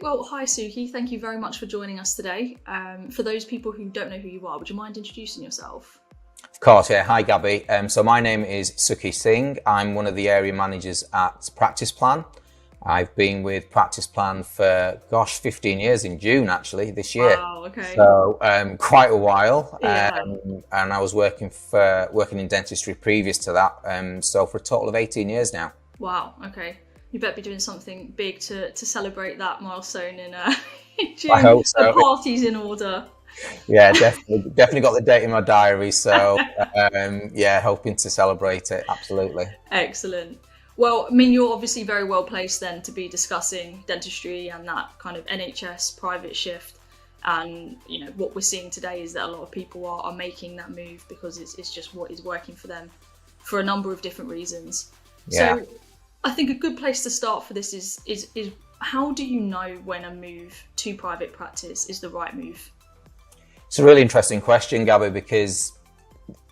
Well, hi Suki, thank you very much for joining us today. For those people who don't know who you are, would you mind introducing yourself? Of course, yeah. Hi, Gaby. So my name is Suki Singh. I'm one of the area managers at Practice Plan. I've been with Practice Plan for, 15 years in June, actually, this year. Wow, okay. So quite a while. Yeah. And I was working in dentistry previous to that. So for a total of 18 years now. Wow, okay. You better be doing something big to celebrate that milestone in June. I hope so. The party's in order. Yeah, definitely got the date in my diary. So yeah, hoping to celebrate it. Absolutely. Excellent. Well, I mean, you're obviously very well placed then to be discussing dentistry and that kind of NHS private shift. And, you know, what we're seeing today is that a lot of people are making that move because it's just what is working for them for a number of different reasons. Yeah. So I think a good place to start for this is how do you know when a move to private practice is the right move? It's a really interesting question, Gaby, because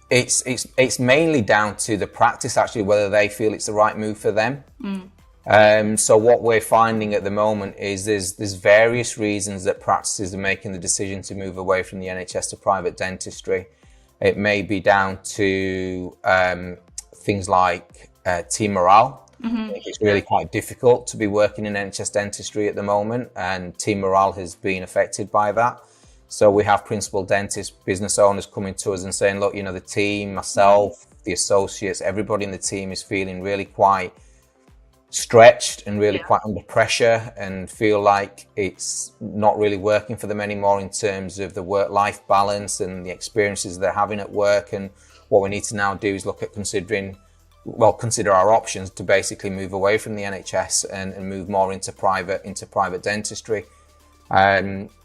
it's mainly down to the practice, actually, whether they feel it's the right move for them. So what we're finding at the moment is there's various reasons that practices are making the decision to move away from the NHS to private dentistry. It may be down to things like team morale. I think it's really quite difficult to be working in NHS dentistry at the moment, and team morale has been affected by that. So we have principal dentists, business owners coming to us and saying, look, you know, the team, myself, the associates, everybody in the team is feeling really quite stretched and really quite under pressure and feel like it's not really working for them anymore in terms of the work-life balance and the experiences they're having at work. And what we need to now do is look at consider our options to basically move away from the NHS and move more into private dentistry.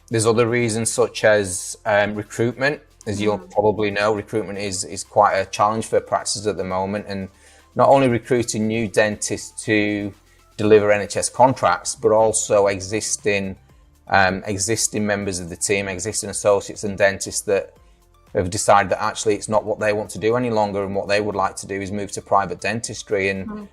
There's other reasons such as recruitment. As you'll probably know, recruitment is quite a challenge for practices at the moment, and not only recruiting new dentists to deliver NHS contracts, but also existing members of the team, existing associates and dentists that have decided that actually it's not what they want to do any longer, and what they would like to do is move to private dentistry. And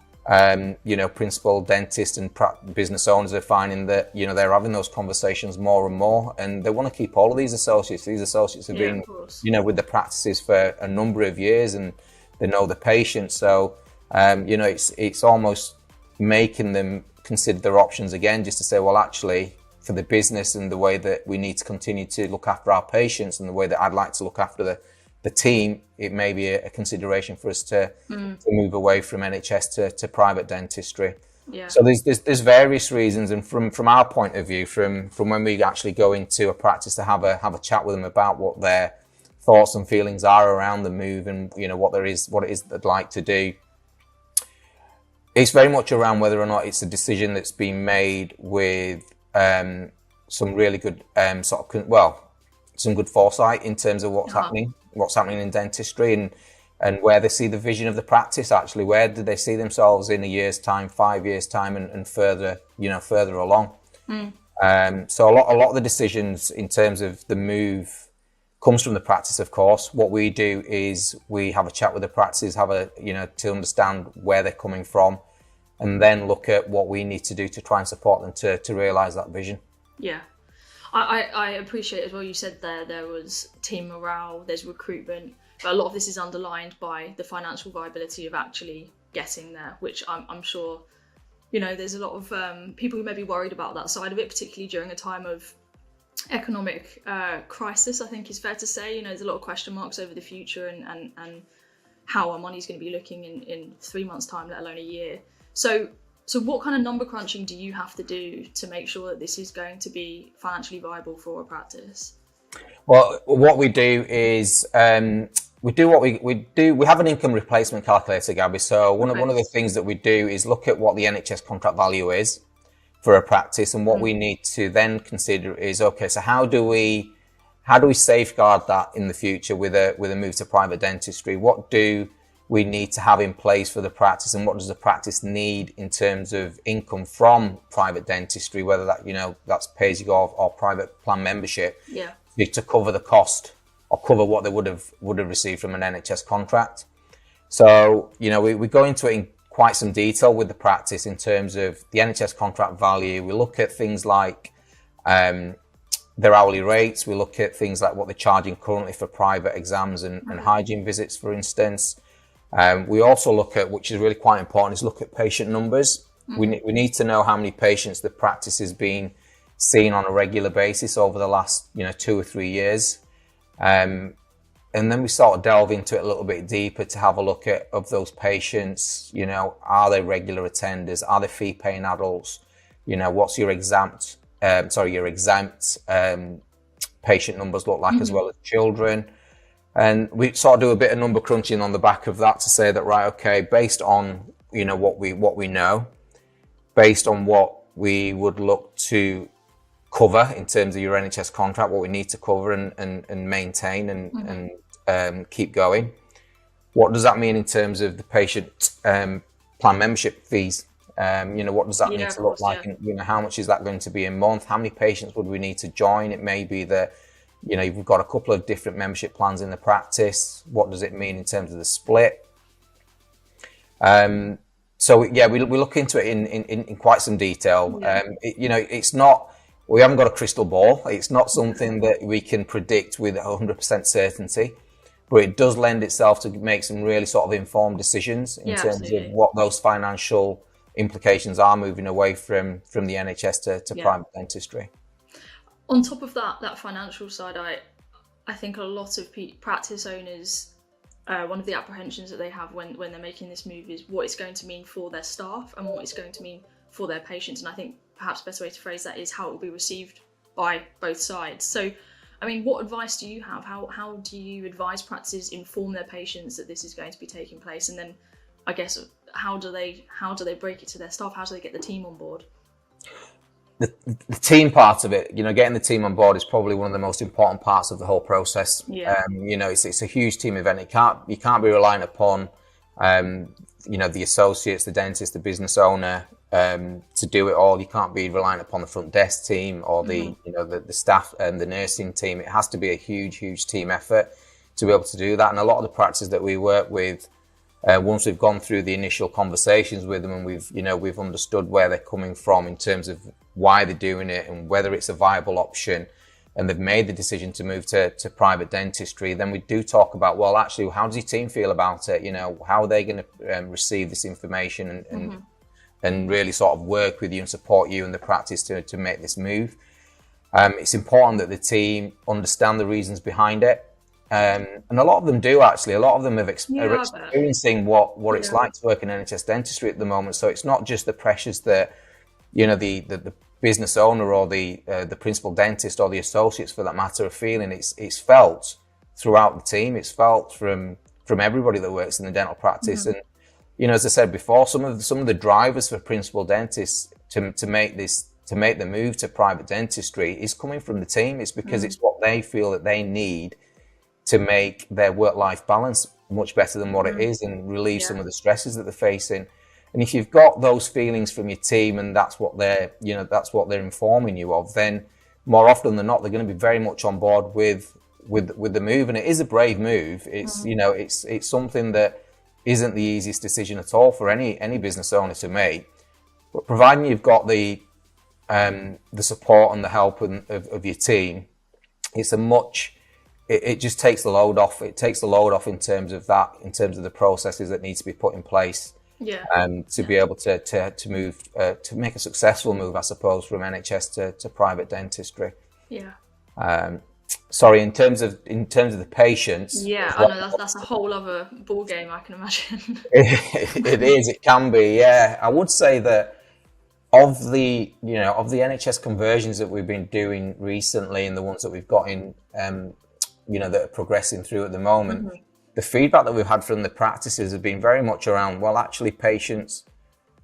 you know, principal dentists and business owners are finding that, you know, they're having those conversations more and more, and they want to keep all of these associates. These associates have been, you know, with the practices for a number of years, and they know the patient. So, you know, it's almost making them consider their options again, just to say, well, actually, for the business and the way that we need to continue to look after our patients and the way that I'd like to look after the team, it may be a consideration for us to move away from NHS to private dentistry. Yeah. So there's various reasons, and from our point of view, from when we actually go into a practice to have a chat with them about what their thoughts and feelings are around the move, and you know what it is they'd like to do. It's very much around whether or not it's a decision that's been made with some really good some good foresight in terms of what's happening in dentistry, and where they see the vision of the practice. Actually, where do they see themselves in a year's time, 5 years time, and further along. So a lot of the decisions in terms of the move comes from the practice, of course. What we do is we have a chat with the practices, to understand where they're coming from, and then look at what we need to do to try and support them to realise that vision. Yeah. I appreciate as well, you said there was team morale, there's recruitment, but a lot of this is underlined by the financial viability of actually getting there, which I'm sure, you know, there's a lot of people who may be worried about that side of it, particularly during a time of economic crisis, I think is fair to say. You know, there's a lot of question marks over the future and how our money's going to be looking in 3 months' time, let alone a year. So what kind of number crunching do you have to do to make sure that this is going to be financially viable for a practice? Well, what we do is we have an income replacement calculator, Gaby. So one of the things that we do is look at what the NHS contract value is for a practice, and what we need to then consider is, okay, so how do we safeguard that in the future with a move to private dentistry? What do we need to have in place for the practice, and what does the practice need in terms of income from private dentistry, whether that, you know, that's pay-as-you-go or private plan membership, to cover the cost or cover what they would have received from an NHS contract. So, you know, we go into it in quite some detail with the practice in terms of the NHS contract value. We look at things like their hourly rates. We look at things like what they're charging currently for private exams and hygiene visits, for instance. We also look at, which is really quite important, is look at patient numbers. We need to know how many patients the practice has been seeing on a regular basis over the last 2 or 3 years. And then we sort of delve into it a little bit deeper to have a look at, of those patients, are they regular attenders? Are they fee paying adults? What's your exempt patient numbers look like, as well as children. And we sort of do a bit of number crunching on the back of that to say that, right, okay, based on, what we know, based on what we would look to cover in terms of your NHS contract, what we need to cover and maintain and keep going. What does that mean in terms of the patient plan membership fees? What does that need to look like? And, how much is that going to be a month? How many patients would we need to join? It may be that, you've got a couple of different membership plans in the practice. What does it mean in terms of the split? We look into it in quite some detail. It's not, we haven't got a crystal ball. It's not something that we can predict with 100% certainty, but it does lend itself to make some really sort of informed decisions in terms of what those financial implications are moving away from the NHS to private dentistry. On top of that financial side, I think a lot of practice owners, one of the apprehensions that they have when they're making this move is what it's going to mean for their staff and what it's going to mean for their patients. And I think perhaps the best way to phrase that is how it will be received by both sides. So, I mean, what advice do you have? How do you advise practices inform their patients that this is going to be taking place? And then, I guess, how do they break it to their staff? How do they get the team on board? The team part of it, getting the team on board is probably one of the most important parts of the whole process. It's a huge team event. You can't be relying upon, the associates, the dentist, the business owner, to do it all. You can't be relying upon the front desk team or the staff and the nursing team. It has to be a huge team effort to be able to do that. And a lot of the practices that we work with, once we've gone through the initial conversations with them and we've understood where they're coming from in terms of why they're doing it and whether it's a viable option, and they've made the decision to move to private dentistry, then we do talk about, well, actually, how does your team feel about it? How are they going to receive this information and really sort of work with you and support you in the practice to make this move? It's important that the team understand the reasons behind it. And a lot of them do, actually. A lot of them are experiencing what it's like to work in NHS dentistry at the moment. So it's not just the pressures that, the business owner or the principal dentist or the associates, for that matter, are feeling. It's felt throughout the team. It's felt from everybody that works in the dental practice. And, as I said before, some of the drivers for principal dentists to make the move to private dentistry is coming from the team. It's because it's what they feel that they need to make their work-life balance much better than what it is and relieve some of the stresses that they're facing. And if you've got those feelings from your team and that's what they're informing you of, then more often than not, they're going to be very much on board with the move. And it is a brave move. It's, it's something that isn't the easiest decision at all for any business owner to make. But providing you've got the support and the help of your team, it just takes the load off. It takes the load off in terms of the processes that need to be put in place. To be able to move, to make a successful move, I suppose, from NHS to private dentistry. Sorry, in terms of the patients. I know that's a whole other ball game, I can imagine. It is. It can be. Yeah, I would say that of the NHS conversions that we've been doing recently and the ones that we've got in, that are progressing through at the moment. The feedback that we've had from the practices has been very much around, well, actually, patients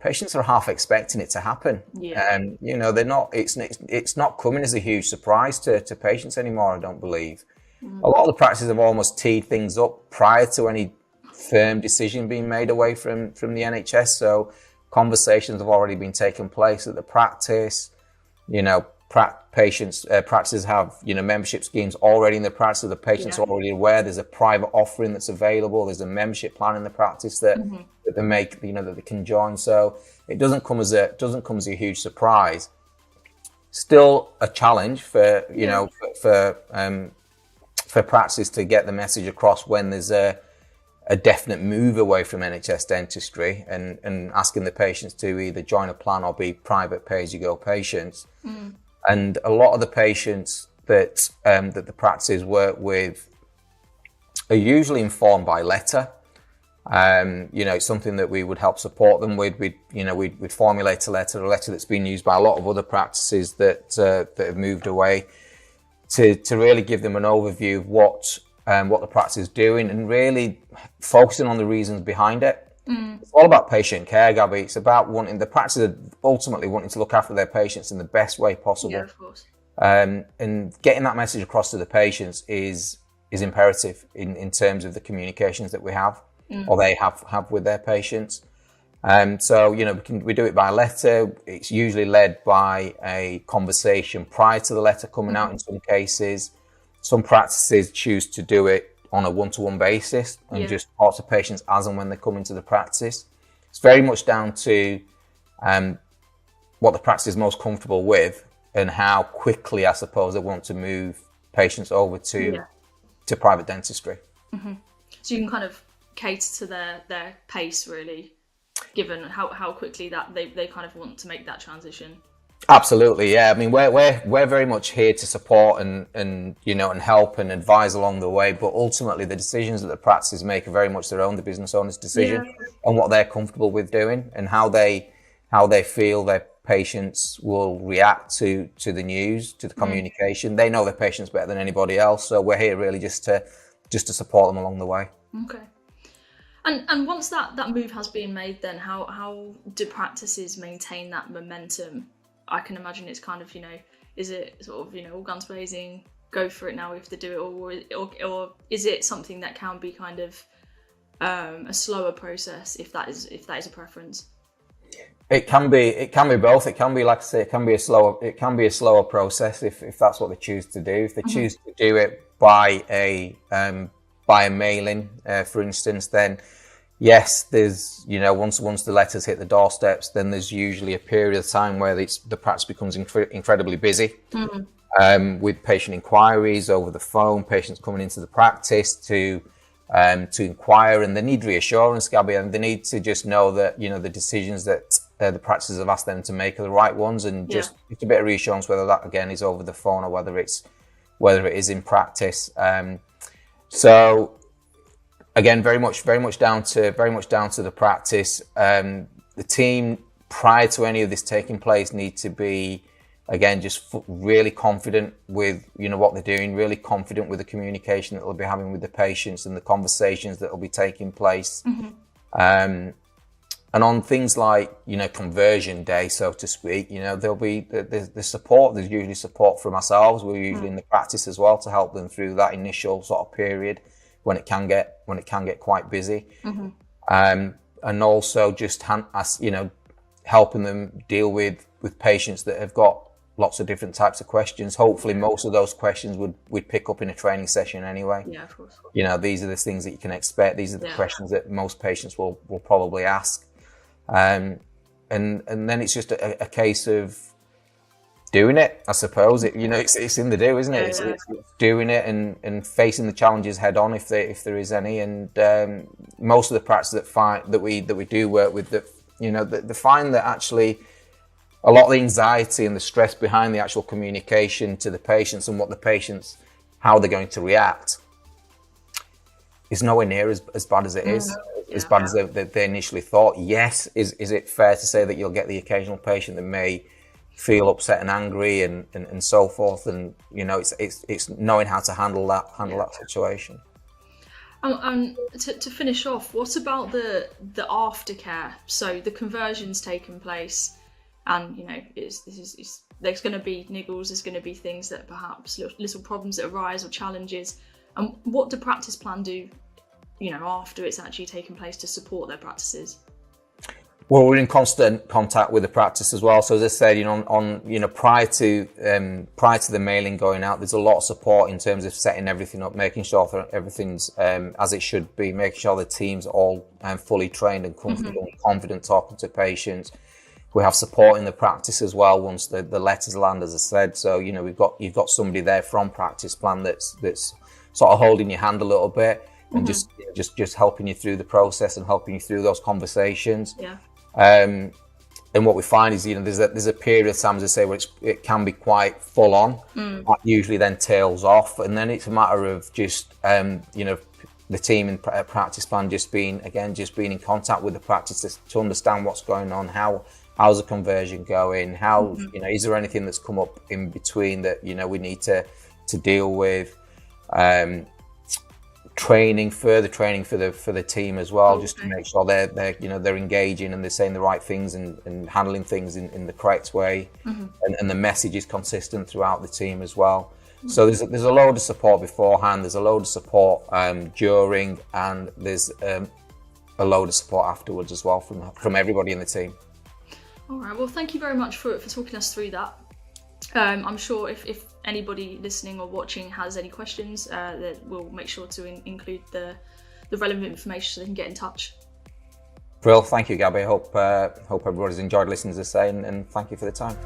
are half expecting it to happen. They're not. It's not coming as a huge surprise to patients anymore, I don't believe. A lot of the practices have almost teed things up prior to any firm decision being made away from the NHS. So conversations have already been taking place at the practice. Practices have membership schemes already in the practice, so the patient's already aware there's a private offering that's available. There's a membership plan in the practice that they make, that they can join. So it doesn't come as a huge surprise. still a challenge for for practice to get the message across when there's a definite move away from NHS dentistry and asking the patients to either join a plan or be private pay-as-you-go patients. And a lot of the patients that the practices work with are usually informed by letter. It's something that we would help support them with. We'd formulate a letter that's been used by a lot of other practices that have moved away to really give them an overview of what the practice is doing and really focusing on the reasons behind it. It's all about patient care, Gaby. It's about the practice ultimately wanting to look after their patients in the best way possible. Yeah, of course. And getting that message across to the patients is imperative in terms of the communications that we have or they have with their patients. So we do it by letter. It's usually led by a conversation prior to the letter coming out in some cases. Some practices choose to do it on a one-to-one basis and just talk to patients as and when they come into the practice. It's very much down to what the practice is most comfortable with and how quickly, I suppose, they want to move patients over to private dentistry. So you can kind of cater to their pace, really, given how quickly that they kind of want to make that transition. Absolutely, yeah. I mean, we're very much here to support and help and advise along the way. But ultimately, the decisions that the practices make are very much their own, the business owner's decision, and what they're comfortable with doing and how they feel their patients will react to the news, to the communication. They know their patients better than anybody else, so we're here really just to support them along the way. Okay. And once that move has been made, then how do practices maintain that momentum? I can imagine it's kind of, is it sort of, all guns blazing, go for it now, we have to do it, or is it something that can be kind of a slower process if that is a preference? It can be both. It can be, like I say, it can be a slower process if that's what they choose to do. If they choose to do it by a mailing, for instance, then yes, there's, once the letters hit the doorsteps, then there's usually a period of time where the practice becomes incredibly busy with patient inquiries over the phone, patients coming into the practice to inquire, and they need reassurance, Gaby, and they need to just know that, the decisions that the practices have asked them to make are the right ones, and just a bit of reassurance, whether that again is over the phone or whether it is in practice. So again, very much down to the practice. The team, prior to any of this taking place, need to be, again, just really confident with what they're doing, really confident with the communication that they'll be having with the patients and the conversations that will be taking place. And on things like conversion day, so to speak, there'll be the support. There's usually support from ourselves. We're usually in the practice as well to help them through that initial sort of period when it can get quite busy, and also just helping them deal with patients that have got lots of different types of questions. Hopefully, most of those questions we'd pick up in a training session anyway. Yeah, of course. These are the things that you can expect. These are the questions that most patients will probably ask, and then it's just a case of doing it, I suppose. It's in the do, isn't it? It's doing it and facing the challenges head on if there is any. And most of the practices that we do work with, they find that actually a lot of the anxiety and the stress behind the actual communication to the patients and how they're going to react is nowhere near as bad as it is, as bad as they initially thought. Yes, is it fair to say that you'll get the occasional patient that may feel upset and angry and so forth, and it's knowing how to handle that situation. To finish off, what about the aftercare? So the conversion's taken place, and there's going to be niggles, there's going to be things that perhaps little problems that arise or challenges. And what do practice plan do, after it's actually taken place to support their practices? Well, we're in constant contact with the practice as well. So as I said, prior to the mailing going out, there's a lot of support in terms of setting everything up, making sure that everything's as it should be, making sure the team's all fully trained and comfortable and confident talking to patients. We have support in the practice as well once the letters land, as I said. So, you know, you've got somebody there from practice plan that's sort of holding your hand a little bit and just helping you through the process and helping you through those conversations. Yeah. And what we find is, you know, there's a period of time, as I say, where it can be quite full on. That usually then tails off, and then it's a matter of just, you know, the team in practice plan just being in contact with the practice to understand what's going on, how's the conversion going, how, you know, is there anything that's come up in between that, you know, we need to deal with. Further training for the team as well, just to make sure they're you know, they're engaging and they're saying the right things and handling things in the correct way, and the message is consistent throughout the team as well. So there's a load of support beforehand, there's a load of support during, and there's a load of support afterwards as well from everybody in the team. All right, well, thank you very much for talking us through that. I'm sure if anybody listening or watching has any questions, that we'll make sure to include the relevant information so they can get in touch. Brill, thank you, Gabby. Hope everybody's enjoyed listening, as I say, and thank you for the time.